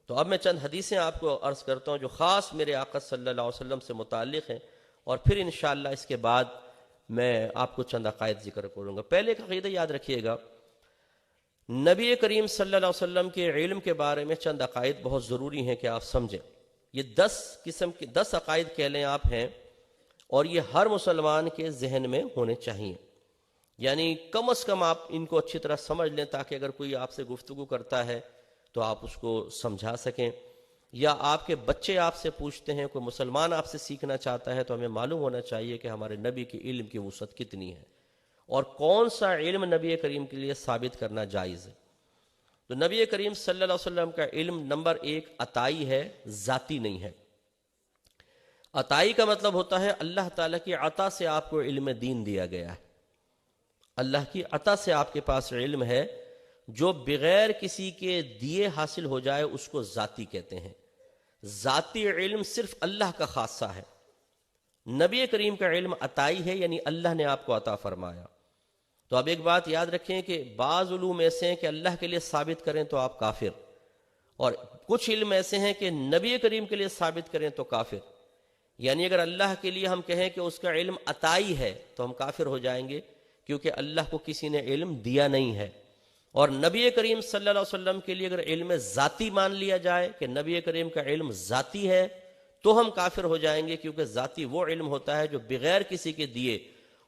تو اب میں چند حدیثیں آپ کو عرض کرتا ہوں جو خاص میرے آقا صلی اللہ علیہ وسلم سے متعلق ہیں، اور پھر انشاءاللہ اس کے بعد میں آپ کو چند عقائد ذکر کروں گا۔ پہلے ایک عقیدہ یاد رکھیے گا، نبی کریم صلی اللہ علیہ وسلم کے علم کے بارے میں چند عقائد بہت ضروری ہیں کہ آپ سمجھیں۔ یہ 10 عقائد کہہ لیں آپ ہیں، اور یہ ہر مسلمان کے ذہن میں ہونے چاہیے، یعنی کم از کم آپ ان کو اچھی طرح سمجھ لیں تاکہ اگر کوئی آپ سے گفتگو کرتا ہے تو آپ اس کو سمجھا سکیں، یا آپ کے بچے آپ سے پوچھتے ہیں، کوئی مسلمان آپ سے سیکھنا چاہتا ہے، تو ہمیں معلوم ہونا چاہیے کہ ہمارے نبی کے علم کی وسعت کتنی ہے اور کون سا علم نبی کریم کے لیے ثابت کرنا جائز ہے۔ تو نبی کریم صلی اللہ علیہ وسلم کا علم نمبر 1 عطائی ہے، ذاتی نہیں ہے۔ عطائی کا مطلب ہوتا ہے اللہ تعالیٰ کی عطا سے آپ کو علم دین دیا گیا ہے، اللہ کی عطا سے آپ کے پاس علم ہے، جو بغیر کسی کے دیے حاصل ہو جائے اس کو ذاتی کہتے ہیں۔ ذاتی علم صرف اللہ کا خاصہ ہے، نبی کریم کا علم عطائی ہے، یعنی اللہ نے آپ کو عطا فرمایا۔ تو اب ایک بات یاد رکھیں کہ بعض علوم ایسے ہیں کہ اللہ کے لیے ثابت کریں تو آپ کافر، اور کچھ علم ایسے ہیں کہ نبی کریم کے لیے ثابت کریں تو کافر۔ یعنی اگر اللہ کے لیے ہم کہیں کہ اس کا علم عطائی ہے تو ہم کافر ہو جائیں گے، کیونکہ اللہ کو کسی نے علم دیا نہیں ہے۔ اور نبی کریم صلی اللہ علیہ وسلم کے لیے اگر علم ذاتی مان لیا جائے کہ نبی کریم کا علم ذاتی ہے تو ہم کافر ہو جائیں گے، کیونکہ ذاتی وہ علم ہوتا ہے جو بغیر کسی کے دیے،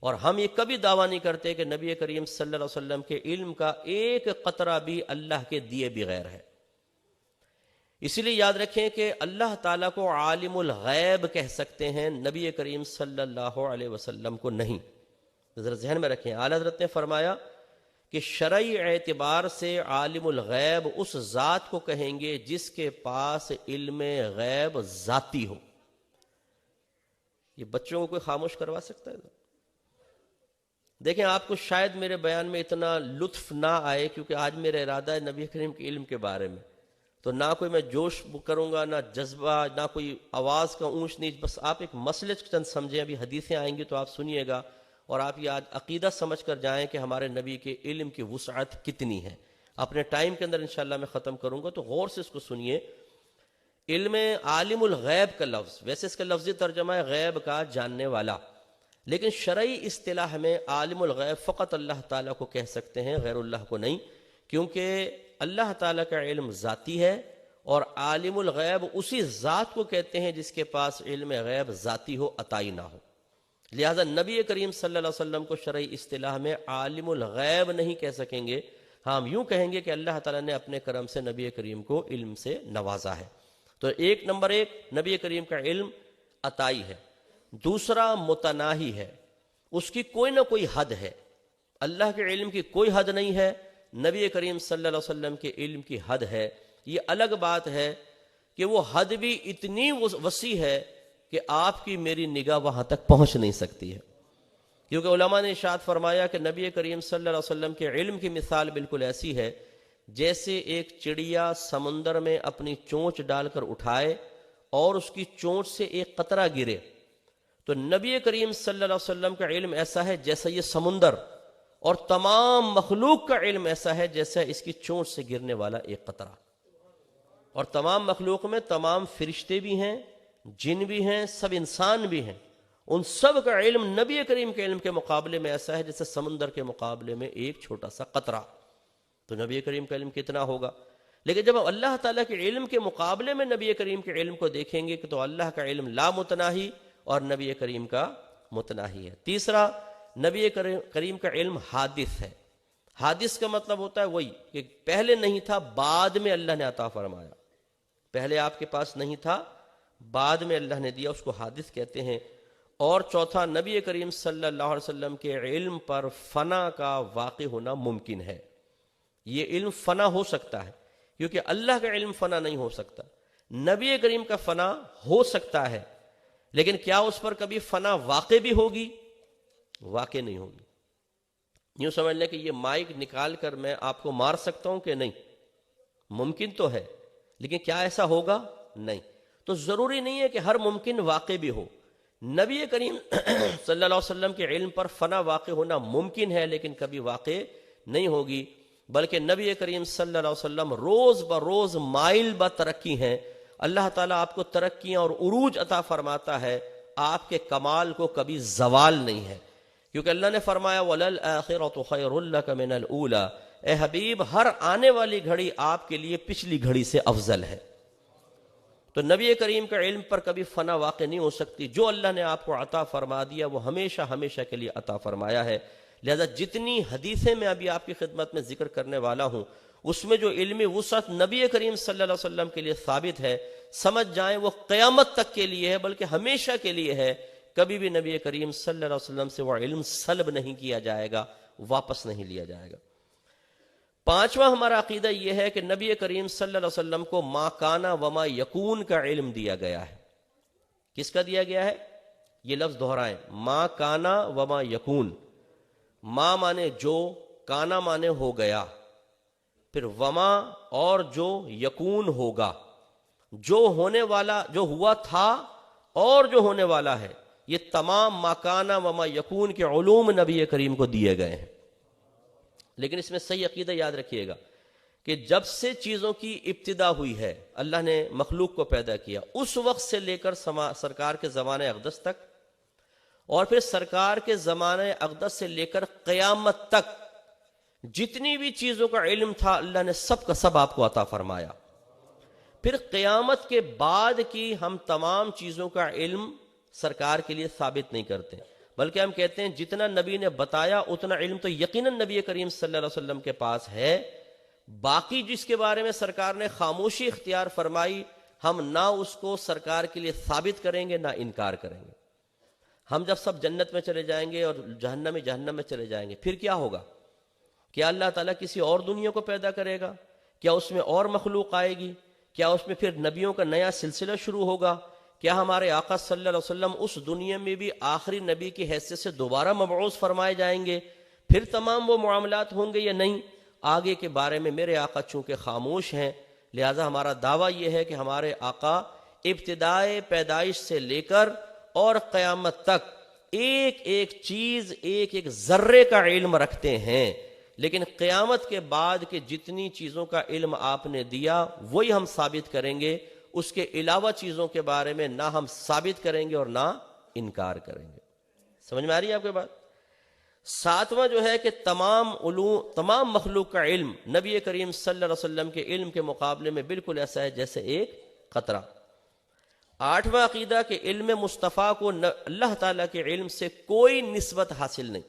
اور ہم یہ کبھی دعویٰ نہیں کرتے کہ نبی کریم صلی اللہ علیہ وسلم کے علم کا ایک قطرہ بھی اللہ کے دیے بغیر ہے۔ اسی لیے یاد رکھیں کہ اللہ تعالیٰ کو عالم الغیب کہہ سکتے ہیں، نبی کریم صلی اللہ علیہ وسلم کو نہیں۔ ذرا ذہن میں رکھیں، اعلیٰ حضرت نے فرمایا کہ شرعی اعتبار سے عالم الغیب اس ذات کو کہیں گے جس کے پاس علم غیب ذاتی ہو۔ یہ بچوں کو کوئی خاموش کروا سکتا ہے؟ دیکھیں، آپ کو شاید میرے بیان میں اتنا لطف نہ آئے، کیونکہ آج میرا ارادہ ہے نبی کریم کے علم کے بارے میں، تو نہ کوئی میں جوش کروں گا، نہ جذبہ، نہ کوئی آواز کا اونچ نیچ، بس آپ ایک مسئلے چند سمجھیں۔ ابھی حدیثیں آئیں گی تو آپ سنیے گا، اور آپ یہ آج عقیدہ سمجھ کر جائیں کہ ہمارے نبی کے علم کی وسعت کتنی ہے۔ اپنے ٹائم کے اندر انشاءاللہ میں ختم کروں گا، تو غور سے اس کو سنیے۔ علم عالم الغیب کا لفظ، ویسے اس کا لفظی ترجمہ ہے غیب کا جاننے والا، لیکن شرعی اصطلاح میں عالم الغیب فقط اللہ تعالیٰ کو کہہ سکتے ہیں، غیر اللہ کو نہیں، کیونکہ اللہ تعالیٰ کا علم ذاتی ہے، اور عالم الغیب اسی ذات کو کہتے ہیں جس کے پاس علم غیب ذاتی ہو، عطائی نہ ہو۔ لہذا نبی کریم صلی اللہ علیہ وسلم کو شرعی اصطلاح میں عالم الغیب نہیں کہہ سکیں گے، ہم یوں کہیں گے کہ اللہ تعالیٰ نے اپنے کرم سے نبی کریم کو علم سے نوازا ہے۔ تو نمبر 1 نبی کریم کا علم عطائی ہے۔ دوسرا متناہی ہے، اس کی کوئی نہ کوئی حد ہے۔ اللہ کے علم کی کوئی حد نہیں ہے، نبی کریم صلی اللہ علیہ وسلم کے علم کی حد ہے۔ یہ الگ بات ہے کہ وہ حد بھی اتنی وسیع ہے کہ آپ کی میری نگاہ وہاں تک پہنچ نہیں سکتی ہے، کیونکہ علماء نے ارشاد فرمایا کہ نبی کریم صلی اللہ علیہ وسلم کے علم کی مثال بالکل ایسی ہے جیسے ایک چڑیا سمندر میں اپنی چونچ ڈال کر اٹھائے اور اس کی چونچ سے ایک قطرہ گرے، تو نبی کریم صلی اللہ علیہ وسلم کا علم ایسا ہے جیسا یہ سمندر، اور تمام مخلوق کا علم ایسا ہے جیسا اس کی چونچ سے گرنے والا ایک قطرہ۔ اور تمام مخلوق میں تمام فرشتے بھی ہیں، جن بھی ہیں، سب انسان بھی ہیں، ان سب کا علم نبی کریم کے علم کے مقابلے میں ایسا ہے جیسے سمندر کے مقابلے میں ایک چھوٹا سا قطرہ۔ تو نبی کریم کا علم کتنا ہوگا؟ لیکن جب ہم اللہ تعالیٰ کے علم کے مقابلے میں نبی کریم کے علم کو دیکھیں گے کہ تو اللہ کا علم لا متناہی اور نبی کریم کا متناہی ہے۔ تیسرا، نبی کریم کا علم حادث ہے۔ حادث کا مطلب ہوتا ہے وہی کہ پہلے نہیں تھا، بعد میں اللہ نے عطا فرمایا۔ پہلے آپ کے پاس نہیں تھا، بعد میں اللہ نے دیا، اس کو حادث کہتے ہیں۔ اور چوتھا، نبی کریم صلی اللہ علیہ وسلم کے علم پر فنا کا واقع ہونا ممکن ہے۔ یہ علم فنا ہو سکتا ہے، کیونکہ اللہ کا علم فنا نہیں ہو سکتا۔ نبی کریم کا فنا ہو سکتا ہے، لیکن کیا اس پر کبھی فنا واقع بھی ہوگی؟ واقع نہیں ہوگی۔ یوں سمجھ لیں کہ یہ مائک نکال کر میں آپ کو مار سکتا ہوں کہ نہیں؟ ممکن تو ہے، لیکن کیا ایسا ہوگا؟ نہیں۔ تو ضروری نہیں ہے کہ ہر ممکن واقع بھی ہو۔ نبی کریم صلی اللہ علیہ وسلم کے علم پر فنا واقع ہونا ممکن ہے، لیکن کبھی واقع نہیں ہوگی۔ بلکہ نبی کریم صلی اللہ علیہ وسلم روز بروز مائل بہ ترقی ہیں. اللہ تعالیٰ آپ کو ترقیاں اور عروج عطا فرماتا ہے، آپ کے کمال کو کبھی زوال نہیں ہے، کیونکہ اللہ نے فرمایا وَلَلْآخِرَةُ خَيْرٌ لَكَ مِنَ الْأُولَىٰ. اے حبیب، ہر آنے والی گھڑی آپ کے لیے پچھلی گھڑی سے افضل ہے. تو نبی کریم کا علم پر کبھی فنا واقع نہیں ہو سکتی. جو اللہ نے آپ کو عطا فرما دیا وہ ہمیشہ ہمیشہ کے لیے عطا فرمایا ہے. لہذا جتنی حدیثیں میں ابھی آپ کی خدمت میں ذکر کرنے والا ہوں، اس میں جو علمی وسعت نبی کریم صلی اللہ علیہ وسلم کے لیے ثابت ہے، سمجھ جائیں وہ قیامت تک کے لیے ہے، بلکہ ہمیشہ کے لیے ہے. کبھی بھی نبی کریم صلی اللہ علیہ وسلم سے وہ علم سلب نہیں کیا جائے گا، واپس نہیں لیا جائے گا. پانچواں ہمارا عقیدہ یہ ہے کہ نبی کریم صلی اللہ علیہ وسلم کو ما کانا وما یکون کا علم دیا گیا ہے. کس کا دیا گیا ہے؟ یہ لفظ دہرائیں، ما کانا وما یکون. ما مانے جو، کانا مانے ہو گیا، پھر وما اور جو یکون ہوگا. جو ہونے والا، جو ہوا تھا اور جو ہونے والا ہے، یہ تمام ما کانا وما یکون کے علوم نبی کریم کو دیے گئے ہیں. لیکن اس میں صحیح عقیدہ یاد رکھیے گا کہ جب سے چیزوں کی ابتدا ہوئی ہے، اللہ نے مخلوق کو پیدا کیا، اس وقت سے لے کر سرکار کے زمانے اقدس تک، اور پھر سرکار کے زمانے اقدس سے لے کر قیامت تک جتنی بھی چیزوں کا علم تھا، اللہ نے سب کا سب آپ کو عطا فرمایا. پھر قیامت کے بعد کی ہم تمام چیزوں کا علم سرکار کے لیے ثابت نہیں کرتے، بلکہ ہم کہتے ہیں جتنا نبی نے بتایا اتنا علم تو یقیناً نبی کریم صلی اللہ علیہ وسلم کے پاس ہے. باقی جس کے بارے میں سرکار نے خاموشی اختیار فرمائی، ہم نہ اس کو سرکار کے لیے ثابت کریں گے نہ انکار کریں گے. ہم جب سب جنت میں چلے جائیں گے اور جہنم میں چلے جائیں گے، پھر کیا ہوگا؟ کیا اللہ تعالیٰ کسی اور دنیا کو پیدا کرے گا؟ کیا اس میں اور مخلوق آئے گی؟ کیا اس میں پھر نبیوں کا نیا سلسلہ شروع ہوگا؟ کیا ہمارے آقا صلی اللہ علیہ وسلم اس دنیا میں بھی آخری نبی کی حیثیت سے دوبارہ مبعوث فرمائے جائیں گے؟ پھر تمام وہ معاملات ہوں گے یا نہیں؟ آگے کے بارے میں میرے آقا چونکہ خاموش ہیں، لہذا ہمارا دعویٰ یہ ہے کہ ہمارے آقا ابتدائے پیدائش سے لے کر اور قیامت تک ایک ایک چیز، ایک ایک ذرے کا علم رکھتے ہیں. لیکن قیامت کے بعد کے جتنی چیزوں کا علم آپ نے دیا وہی ہم ثابت کریں گے. اس کے علاوہ چیزوں کے بارے میں نہ ہم ثابت کریں گے اور نہ انکار کریں گے. سمجھ میں آ رہی ہے آپ کے بات؟ ساتواں جو ہے کہ تمام مخلوق کا علم نبی کریم صلی اللہ علیہ وسلم کے علم کے مقابلے میں بالکل ایسا ہے جیسے ایک قطرہ. آٹھواں عقیدہ کہ علم مصطفیٰ کو اللہ تعالیٰ کے علم سے کوئی نسبت حاصل نہیں.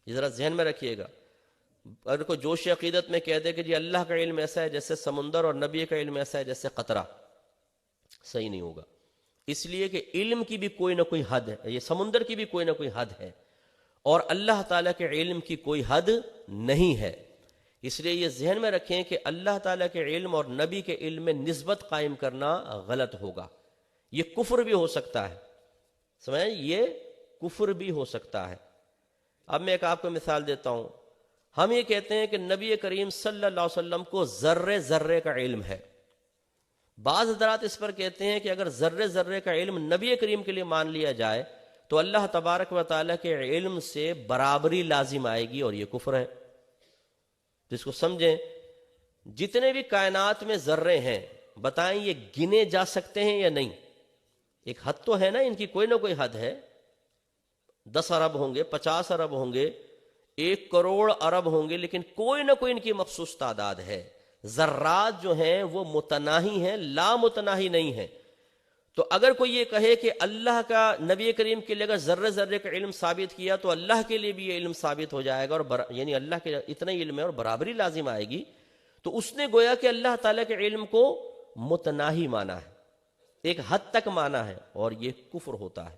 یہ ذرا ذہن میں رکھیے گا. اگر کوئی جوش عقیدت میں کہہ دے کہ جی اللہ کا علم ایسا ہے جیسے سمندر اور نبی کا علم ایسا ہے جیسے قطرہ، صحیح نہیں ہوگا. اس لیے کہ علم کی بھی کوئی نہ کوئی حد ہے، یہ سمندر کی بھی کوئی نہ کوئی حد ہے، اور اللہ تعالیٰ کے علم کی کوئی حد نہیں ہے. اس لیے یہ ذہن میں رکھیں کہ اللہ تعالیٰ کے علم اور نبی کے علم میں نسبت قائم کرنا غلط ہوگا. یہ کفر بھی ہو سکتا ہے. سمجھیں، یہ کفر بھی ہو سکتا ہے. اب میں ایک آپ کو مثال دیتا ہوں. ہم یہ کہتے ہیں کہ نبی کریم صلی اللہ علیہ وسلم کو ذرے ذرے کا علم ہے. بعض حضرات اس پر کہتے ہیں کہ اگر ذرے ذرے کا علم نبی کریم کے لیے مان لیا جائے تو اللہ تبارک و تعالیٰ کے علم سے برابری لازم آئے گی، اور یہ کفر ہے. جس کو سمجھیں، جتنے بھی کائنات میں ذرے ہیں بتائیں یہ گنے جا سکتے ہیں یا نہیں؟ ایک حد تو ہے نا، ان کی کوئی نہ کوئی حد ہے. 10 ارب ہوں گے، 50 ارب ہوں گے، 1 کروڑ ارب ہوں گے، لیکن کوئی نہ کوئی ان کی مخصوص تعداد ہے. ذرات جو ہیں وہ متناہی ہیں، لا متناہی نہیں ہیں. تو اگر کوئی یہ کہے کہ اللہ کا نبی کریم کے لیے اگر ذرے ذرے کا علم ثابت کیا تو اللہ کے لیے بھی یہ علم ثابت ہو جائے گا، اور یعنی اللہ کے اتنا ہی علم ہے اور برابری لازم آئے گی، تو اس نے گویا کہ اللہ تعالیٰ کے علم کو متناہی مانا ہے، ایک حد تک مانا ہے، اور یہ کفر ہوتا ہے.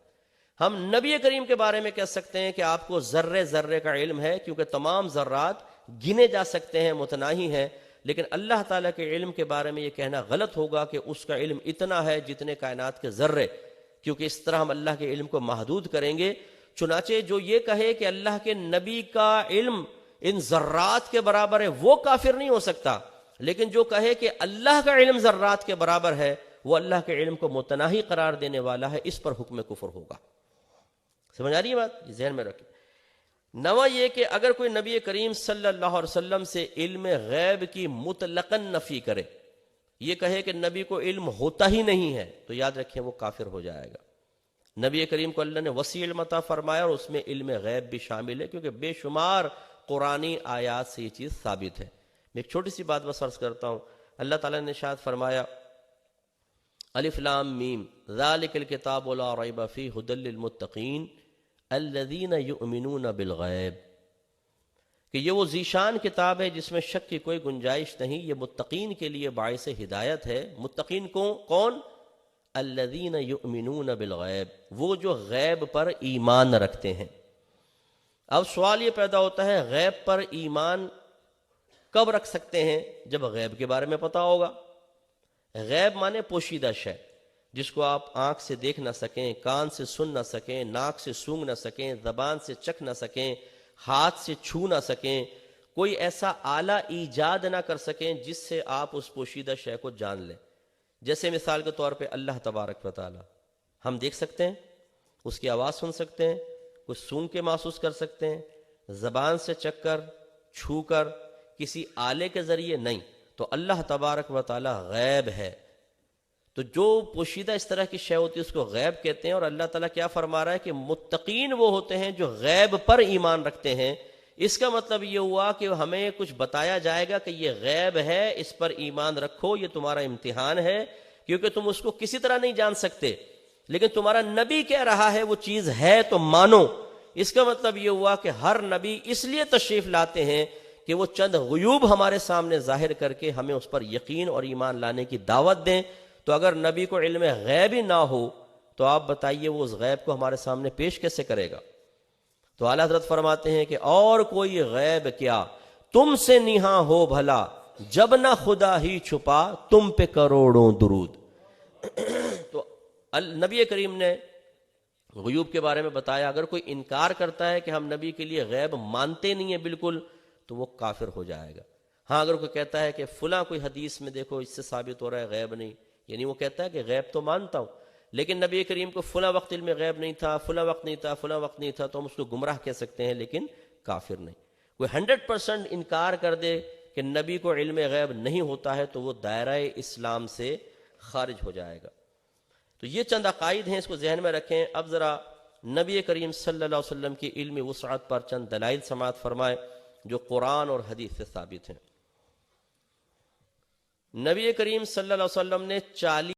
ہم نبی کریم کے بارے میں کہہ سکتے ہیں کہ آپ کو ذرے ذرے کا علم ہے، کیونکہ تمام ذرات گنے جا سکتے ہیں، متناہی ہیں. لیکن اللہ تعالیٰ کے علم کے بارے میں یہ کہنا غلط ہوگا کہ اس کا علم اتنا ہے جتنے کائنات کے ذرے، کیونکہ اس طرح ہم اللہ کے علم کو محدود کریں گے. چنانچہ جو یہ کہے کہ اللہ کے نبی کا علم ان ذرات کے برابر ہے وہ کافر نہیں ہو سکتا، لیکن جو کہے کہ اللہ کا علم ذرات کے برابر ہے وہ اللہ کے علم کو متناہی قرار دینے والا ہے، اس پر حکم کفر ہوگا. سمجھ آ رہی ہے بات؟ ذہن میں رکھیں. نواں یہ کہ اگر کوئی نبی کریم صلی اللہ علیہ وسلم سے علم غیب کی مطلقاً نفی کرے، یہ کہے کہ نبی کو علم ہوتا ہی نہیں ہے، تو یاد رکھیں وہ کافر ہو جائے گا۔ نبی کریم کو اللہ نے وسیع علم عطا فرمایا اور اس میں علم غیب بھی شامل ہے، کیونکہ بے شمار قرآنی آیات سے یہ چیز ثابت ہے۔ میں ایک چھوٹی سی بات بس عرض کرتا ہوں۔ اللہ تعالیٰ نے ارشاد فرمایا الف لام میم ذالک الکتاب لا ریب فیہ ھدی للمتقین الذین یؤمنون بالغیب، کہ یہ وہ ذیشان کتاب ہے جس میں شک کی کوئی گنجائش نہیں، یہ متقین کے لیے باعث ہدایت ہے۔ متقین کون؟ الذین یؤمنون بالغیب، وہ جو غیب پر ایمان رکھتے ہیں۔ اب سوال یہ پیدا ہوتا ہے غیب پر ایمان کب رکھ سکتے ہیں؟ جب غیب کے بارے میں پتا ہوگا۔ غیب مانے پوشیدہ شے، جس کو آپ آنکھ سے دیکھ نہ سکیں، کان سے سن نہ سکیں، ناک سے سونگھ نہ سکیں، زبان سے چکھ نہ سکیں، ہاتھ سے چھو نہ سکیں، کوئی ایسا آلہ ایجاد نہ کر سکیں جس سے آپ اس پوشیدہ شے کو جان لیں۔ جیسے مثال کے طور پہ اللہ تبارک و تعالی ہم دیکھ سکتے ہیں، اس کی آواز سن سکتے ہیں، کچھ سونگھ کے محسوس کر سکتے ہیں، زبان سے چکھ کر، چھو کر، کسی آلے کے ذریعے نہیں۔ تو اللہ تبارک و تعالی غیب ہے۔ تو جو پوشیدہ اس طرح کی شے ہوتی ہے اس کو غیب کہتے ہیں، اور اللہ تعالیٰ کیا فرما رہا ہے کہ متقین وہ ہوتے ہیں جو غیب پر ایمان رکھتے ہیں۔ اس کا مطلب یہ ہوا کہ ہمیں کچھ بتایا جائے گا کہ یہ غیب ہے، اس پر ایمان رکھو، یہ تمہارا امتحان ہے، کیونکہ تم اس کو کسی طرح نہیں جان سکتے، لیکن تمہارا نبی کہہ رہا ہے وہ چیز ہے تو مانو۔ اس کا مطلب یہ ہوا کہ ہر نبی اس لیے تشریف لاتے ہیں کہ وہ چند غیوب ہمارے سامنے ظاہر کر کے ہمیں اس پر یقین اور ایمان لانے کی دعوت دیں۔ تو اگر نبی کو علم غیب ہی نہ ہو تو آپ بتائیے وہ اس غیب کو ہمارے سامنے پیش کیسے کرے گا؟ تو اعلیٰ حضرت فرماتے ہیں کہ اور کوئی غیب کیا تم سے نہاں ہو بھلا، جب نہ خدا ہی چھپا تم پہ کروڑوں درود۔ تو نبی کریم نے غیوب کے بارے میں بتایا۔ اگر کوئی انکار کرتا ہے کہ ہم نبی کے لیے غیب مانتے نہیں ہیں بالکل، تو وہ کافر ہو جائے گا۔ ہاں اگر کوئی کہتا ہے کہ فلاں کوئی حدیث میں دیکھو اس سے ثابت ہو رہا ہے غیب نہیں، یعنی وہ کہتا ہے کہ غیب تو مانتا ہوں لیکن نبی کریم کو فلاں وقت علم غیب نہیں تھا، فلاں وقت نہیں تھا، فلاں وقت نہیں تھا، تو ہم اس کو گمراہ کہہ سکتے ہیں لیکن کافر نہیں۔ کوئی 100% انکار کر دے کہ نبی کو علم غیب نہیں ہوتا ہے تو وہ دائرہ اسلام سے خارج ہو جائے گا۔ تو یہ چند عقائد ہیں، اس کو ذہن میں رکھیں۔ اب ذرا نبی کریم صلی اللہ علیہ وسلم کی علمی وسعت پر چند دلائل سماعت فرمائے جو قرآن اور حدیث سے ثابت ہیں۔ نبی کریم صلی اللہ علیہ وسلم نے 40